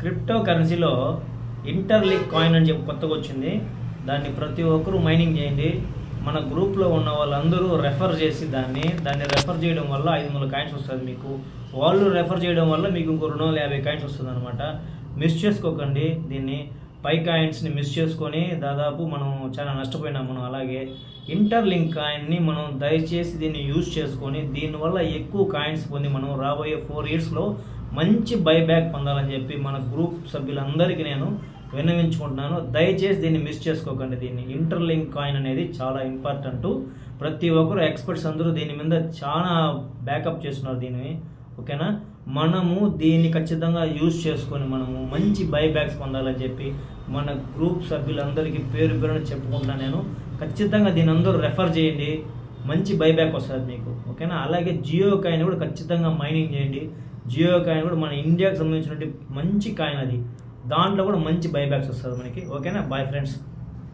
Crypto కరెన్సీలో ఇంటర్లీక్ coin అని చెప్పి కొత్తగా వచ్చింది. దాన్ని ప్రతి ఒక్కరూ మైనింగ్ చేయండి. మన గ్రూప్లో ఉన్న వాళ్ళందరూ రెఫర్ చేసి దాన్ని రెఫర్ చేయడం వల్ల 500 కాయిన్స్ వస్తుంది మీకు. వాళ్ళు రెఫర్ చేయడం వల్ల మీకు ఇంకో 250 కాయిన్స్ వస్తుంది అనమాట. మిస్ చేసుకోకండి దీన్ని. పై కాయిన్స్ని మిస్ చేసుకొని దాదాపు మనం చాలా నష్టపోయినాం. మనం అలాగే ఇంటర్లింక్ కాయిన్ని మనం దయచేసి దీన్ని యూజ్ చేసుకొని దీనివల్ల ఎక్కువ కాయిన్స్ పొంది మనం రాబోయే 4 ఇయర్స్లో మంచి బైబ్యాక్ పొందాలని చెప్పి మన గ్రూప్ సభ్యులందరికీ నేను విన్నవించుకుంటున్నాను. దయచేసి దీన్ని మిస్ చేసుకోకండి. దీన్ని ఇంటర్లింక్ కాయిన్ అనేది చాలా ఇంపార్టెంట్. ప్రతి ఒక్కరు ఎక్స్పర్ట్స్ అందరూ దీని మీద చాలా బ్యాకప్ చేస్తున్నారు దీన్ని. ఓకేనా, మనము దీన్ని ఖచ్చితంగా యూజ్ చేసుకొని మనము మంచి బైబ్యాక్స్ పొందాలని చెప్పి మన గ్రూప్ సభ్యులందరికీ పేరు పేరుని చెప్పుకుంటున్నాను నేను. ఖచ్చితంగా దీని అందరూ రెఫర్ చేయండి, మంచి బైబ్యాక్ వస్తుంది మీకు. ఓకేనా, అలాగే జియో కాయిన్ కూడా ఖచ్చితంగా మైనింగ్ చేయండి. జియో కాయిన్ కూడా మన ఇండియాకి సంబంధించినటువంటి మంచి కాయిన్ అది. దాంట్లో కూడా మంచి బైబ్యాక్స్ వస్తుంది మనకి. ఓకేనా, బాయ్ ఫ్రెండ్స్.